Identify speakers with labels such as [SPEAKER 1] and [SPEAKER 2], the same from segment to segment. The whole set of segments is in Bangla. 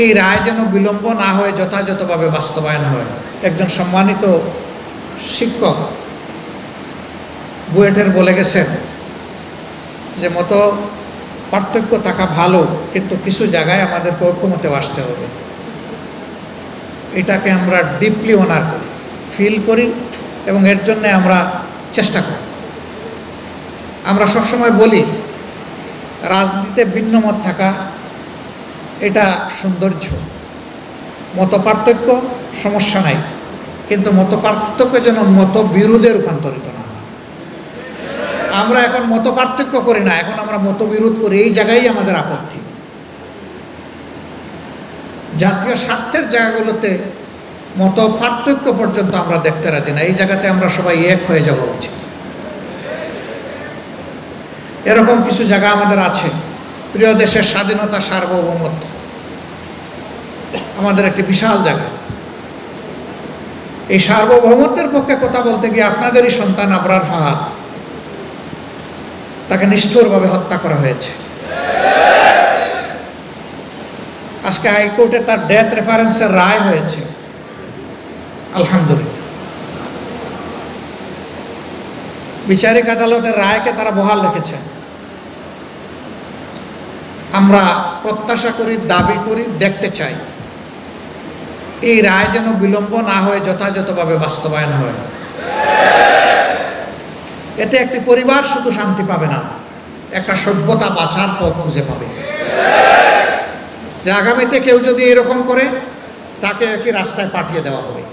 [SPEAKER 1] এই রায় যেন বিলম্ব না হয়ে যথাযথভাবে বাস্তবায়ন হয়। একজন সম্মানিত শিক্ষক বুয়েটের বলে গেছেন যে মত পার্থক্য থাকা ভালো, কিন্তু কিছু জায়গায় আমাদেরকে ঐক্যমতে আসতে হবে। এটাকে আমরা ডিপলি অনার করি, ফিল করি এবং এর জন্য আমরা চেষ্টা করি। আমরা সবসময় বলি রাজনীতিতে ভিন্ন মত থাকা এটা সৌন্দর্য, মত পার্থক্য সমস্যা নাই, কিন্তু মত পার্থক্য যেন মত বিরোধে রূপান্তরিত না হয়। আমরা এখন মত পার্থক্য করি না, এখন আমরা মতবিরোধ করি। এই জায়গায় আমাদের আপত্তি। জাতীয় স্বার্থের জায়গাগুলোতে মত পার্থক্য পর্যন্ত আমরা দেখতে রাজি না। এই জায়গাতে আমরা সবাই এক হয়ে যাওয়া উচিত। এরকম কিছু জায়গা আমাদের আছে। প্রিয় দেশের স্বাধীনতা, সার্বভৌমত্ব আমাদের একটি বিশাল জায়গা। এই সার্বভৌমত্বের পক্ষে কথা বলতে গিয়ে আপনাদেরই সন্তান আবরার ফাহাদ, তাকে নিষ্ঠুরভাবে হত্যা করা হয়েছে। আজকে হাইকোর্টে তার ডেথ রেফারেন্সের রায় হয়েছে, আলহামদুলিল্লাহ। বিচারিক আদালতের রায়কে তারা বহাল রেখেছেন। আমরা প্রত্যাশা করি, দাবি করি, দেখতে চাই এই রায় যেন বিলম্ব না হয়ে যথাযথভাবে বাস্তবায়ন হয়। এতে একটি পরিবার শুধু শান্তি পাবে না, একটা সভ্যতা বাঁচার পথ খুঁজে পাবে। যে আগামীতে কেউ যদি এরকম করে তাকে একই রাস্তায় পাঠিয়ে দেওয়া হবে,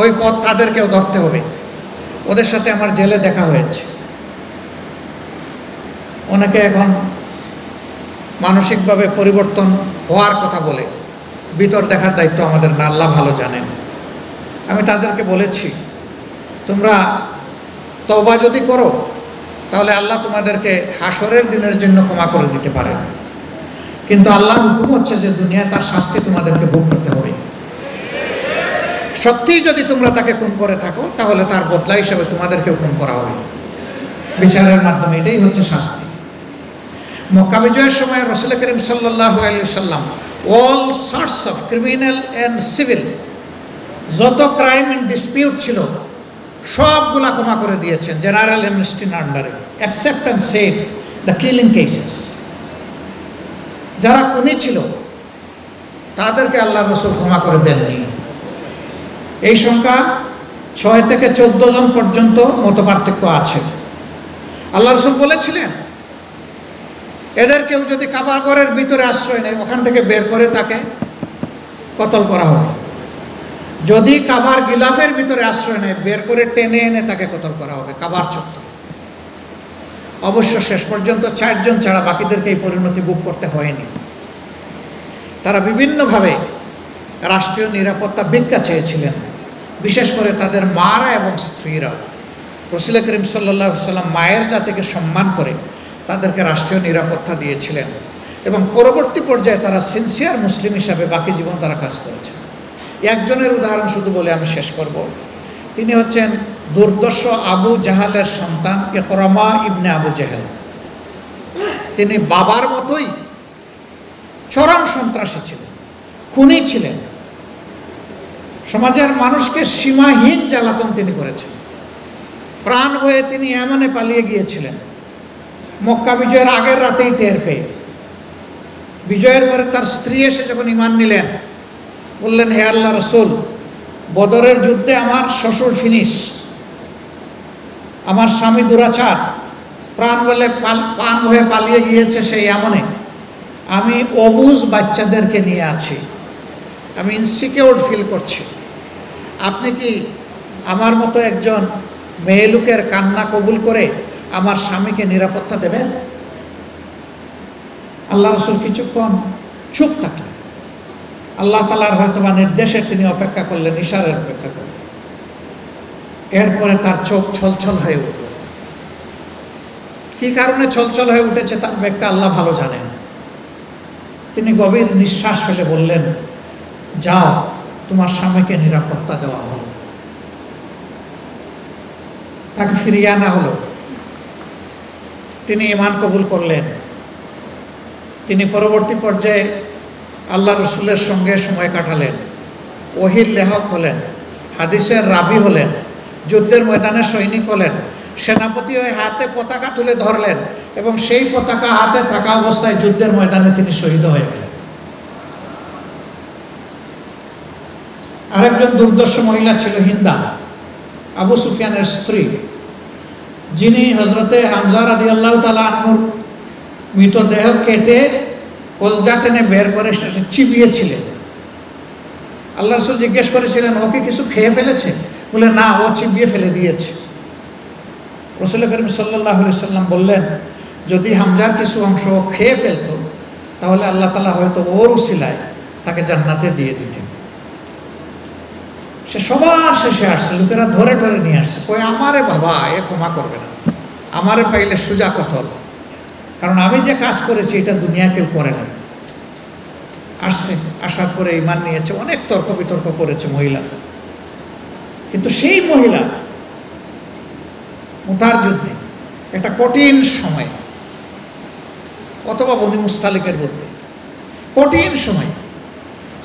[SPEAKER 1] ওই পথ তাদেরকেও ধরতে হবে। ওদের সাথে আমার জেলে দেখা হয়েছে। অনেকে এখন মানসিকভাবে পরিবর্তন হওয়ার কথা বলে, ভিতর দেখার দায়িত্ব আমাদের না, আল্লাহ ভালো জানেন। আমি তাদেরকে বলেছি, তোমরা তওবা যদি করো তাহলে আল্লাহ তোমাদেরকে হাসরের দিনের জন্য ক্ষমা করে দিতে পারেন, কিন্তু আল্লাহর হুকুম হচ্ছে যে দুনিয়ায় তার শাস্তি তোমাদেরকে ভোগ করতে হবে। সত্যিই যদি তোমরা তাকে খুন করে থাকো তাহলে তার বদলা হিসেবে তোমাদেরকেও খুন করা হবে বিচারের মাধ্যমে। এটাই হচ্ছে শাস্তি। মক্কা বিজয়ের সময় রাসূল করিম সাল্লাল্লাহু আলাইহি ওয়াসাল্লাম all sorts of criminal and civil, যত ক্রাইম এন্ড ডিসপিউট ছিল সবগুলা ক্ষমা করে দিয়েছেন জেনারেল অ্যামনেস্টির আন্ডারে, except and save the killing cases. যারা খুনি ছিল তাদেরকে আল্লাহ রাসূল ক্ষমা করে দেননি। এই সংখ্যা 6 থেকে 14 জন পর্যন্ত মতপার্থক্য আছে। আল্লাহ রাসূল বলেছিলেন এদের কেউ যদি কাবা ঘরের ভিতরে আশ্রয় নেয় ওখান থেকে বের করে তাকে কতল করা হবে। যদি কাবার গিলাফের ভিতরে আশ্রয় নেয় বের করে টেনে এনে তাকে কতল করা হবে কাবার চত্বরে। অবশ্য শেষ পর্যন্ত 4 জন ছাড়া বাকিদেরকে এই পরিণতি ভোগ করতে হয়নি। তারা বিভিন্নভাবে রাষ্ট্রীয় নিরাপত্তা ভিক্ষা চেয়েছিলেন, বিশেষ করে তাদের মারা এবং স্ত্রীরা। রাসূল করিম সাল্লাল্লাহু আলাইহি ওয়াসাল্লাম মায়ের জাতিকে সম্মান করে তাদেরকে রাষ্ট্রীয় নিরাপত্তা দিয়েছিলেন এবং পরবর্তী পর্যায়ে তারা সিনসিয়ার মুসলিম হিসাবে বাকি জীবন তারা কাজ করেছেন। একজনের উদাহরণ শুধু বলে আমি শেষ করব। তিনি হচ্ছেন দুর্দর্শ আবু জাহালের সন্তান ইকরামা ইবনে আবু জাহেল। তিনি বাবার মতোই চরম সন্ত্রাসী ছিলেন, খুনি ছিলেন। সমাজের মানুষকে সীমাহীন জ্বালাতন তিনি করেছেন। প্রাণ ভয়ে তিনি ইয়ামানে পালিয়ে গিয়েছিলেন মক্কা বিজয়ের আগের রাতেই টের পেয়ে। বিজয়ের পরে তার স্ত্রী এসে যখন ঈমান নিলেন বললেন, হে আল্লাহ রাসূল, বদরের যুদ্ধে আমার শ্বশুর ফিনিশ, আমার স্বামী দুরাচার, প্রাণ ভয়ে পালিয়ে গিয়েছে সেই ইয়ামানে। আমি অবুঝ বাচ্চাদেরকে নিয়ে আছি, আমি ইনসিকিউর ফিল করছি। আপনি কি আমার মতো একজন মেয়ে লোকের কান্না কবুল করে আমার স্বামীকে নিরাপত্তা দেবেন? আল্লাহ রাসূল কিছুক্ষণ চুপ থাকলেন। আল্লাহ তাআলার হয়তোবা নির্দেশের তিনি অপেক্ষা করলেন, ইশারার অপেক্ষা করলেন। এরপরে তার চোখ ছলছল হয়ে উঠল। কি কারণে ছলছল হয়ে উঠেছে তার ব্যাখ্যা আল্লাহ ভালো জানেন। তিনি গভীর নিঃশ্বাস ফেলে বললেন, যাও, তোমার স্বামীকে নিরাপত্তা দেওয়া হলো। তাকে ফিরিয়ে আনা হলো। তিনি ঈমান কবুল করলেন। তিনি পরবর্তী পর্যায়ে আল্লাহ রসুলের সঙ্গে সময় কাটালেন, ওহির লেখক হলেন, হাদিসের রাবি হলেন, যুদ্ধের ময়দানে সৈনিক হলেন, সেনাপতি হয়ে হাতে পতাকা তুলে ধরলেন এবং সেই পতাকা হাতে থাকা অবস্থায় যুদ্ধের ময়দানে তিনি শহীদ হয়ে গেলেন। আরেকজন দুর্দর্শ মহিলা ছিল হিন্দা, আবু সুফিয়ানের স্ত্রী, যিনি হজরতে হামজা রাদিয়াল্লাহু তাআলা আনহুর মৃতদেহ কেটে কলজা টেনে বের করে সেটা চিবিয়েছিলেন। আল্লাহ রাসূল জিজ্ঞেস করেছিলেন, ও কি কিছু খেয়ে ফেলেছে? বলে, না, ও চিবিয়ে ফেলে দিয়েছে। রাসূল করিম সাল্লাল্লাহু আলাইহি সাল্লাম বললেন, যদি হামজার কিছু অংশ ও খেয়ে ফেলত তাহলে আল্লাহ তাআলা হয়তো ওর উসিলায় তাকে জান্নাতে দিয়ে দিতেন। সে সবার শেষে আসছে, লোকেরা ধরে ধরে নিয়ে আসছে, কই আমারে বাবা, এ ক্ষমা করবে না, আমারে পাইলে সোজা কতল, কারণ আমি যে কাজ করেছি এটা দুনিয়া কেউ করে না। আসছে, আসার পরে ঈমান নিয়েছে, অনেক তর্ক বিতর্ক করেছে মহিলা, কিন্তু সেই মহিলা মুতার যুদ্ধে একটা কঠিন সময়, অথবা বনি মুস্তালিকের মধ্যে কঠিন সময়,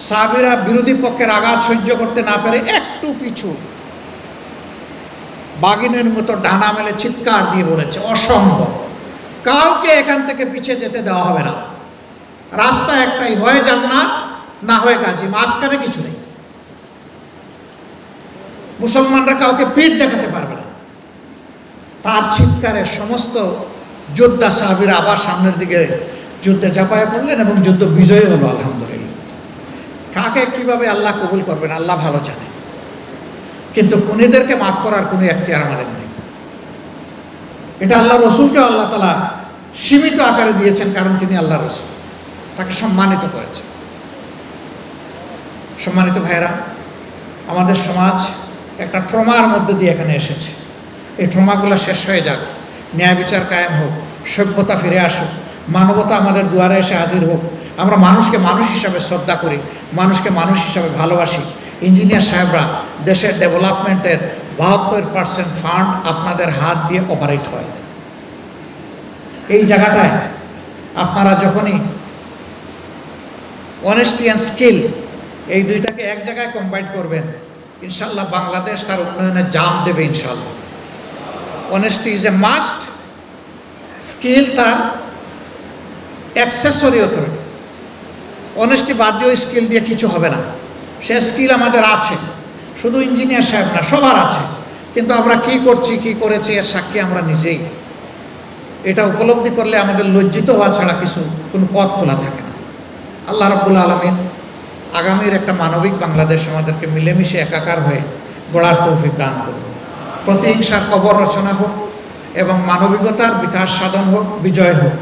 [SPEAKER 1] সাহাবীরা বিরোধী পক্ষের আঘাত সহ্য করতে না পেরে একটু পিছু বাগিনের মতো ডানা মেলে চিৎকার দিয়ে বলেছে, অসম্ভব, কাউকে এখান থেকে পিছিয়ে যেতে দেওয়া হবে না, রাস্তা একটাই, হয় জান্নাত না হয় গাজী, মাঝখানে কিছু নেই। মুসলমানরা কাউকে পিঠ দেখাতে পারবে না। তার চিৎকারে সমস্ত যোদ্ধা সাহাবীরা আবার সামনের দিকে যুদ্ধে ঝাঁপায় পড়লেন এবং যুদ্ধ বিজয়ী হলো আলহামদুলিল্লাহ। কাকে কিভাবে আল্লাহ কবুল করবেন আল্লাহ ভালো জানে, কিন্তু খুনিদেরকে মাফ করার কোনো এখতিয়ার আমাদের নেই। এটা আল্লাহ রসুলকে আল্লাহ তাআলা সীমিত আকারে দিয়েছেন, কারণ তিনি আল্লাহ রসুল, তাকে সম্মানিত করেছেন। সম্মানিত ভাইয়েরা, আমাদের সমাজ একটা ট্রমার মধ্যে দিয়ে এখানে এসেছে। এই ট্রমাগুলো শেষ হয়ে যাক, ন্যায় বিচার কায়েম হোক, সভ্যতা ফিরে আসুক, মানবতা আমাদের দুয়ারে এসে হাজির হোক, আমরা মানুষকে মানুষ হিসাবে শ্রদ্ধা করি, মানুষকে মানুষ হিসাবে ভালোবাসি। ইঞ্জিনিয়ার সাহেবরা, দেশের ডেভেলপমেন্টের ৭২% ফান্ড আপনাদের হাত দিয়ে অপারেট হয়। এই জায়গাটায় আপনারা যখনই অনেস্টি অ্যান্ড স্কিল এই দুইটাকে এক জায়গায় কম্বাইন করবেন, ইনশাল্লাহ বাংলাদেশ তার উন্নয়নে জাম দেবে ইনশাল্লাহ। Honesty is a must, skill তার অ্যাক্সেসরি অথরিটি। অনেস্টি বাদ দিয়ে স্কিল দিয়ে কিছু হবে না। সে স্কিল আমাদের আছে, শুধু ইঞ্জিনিয়ার সাহেব না, সবার আছে, কিন্তু আমরা কি করছি, কি করেছি এর সাক্ষী আমরা নিজেই। এটা উপলব্ধি করলে আমাদের লজ্জিত হওয়া ছাড়া কোনো পথ খোলা থাকে না। আল্লাহ রাব্বুল আলামিন আগামীর একটা মানবিক বাংলাদেশ আমাদেরকে মিলেমিশে একাকার হয়ে গড়ার তৌফিক দান করুন। প্রতিহিংসার কবর রচনা হোক এবং মানবিকতার বিকাশ সাধন হোক, বিজয় হোক।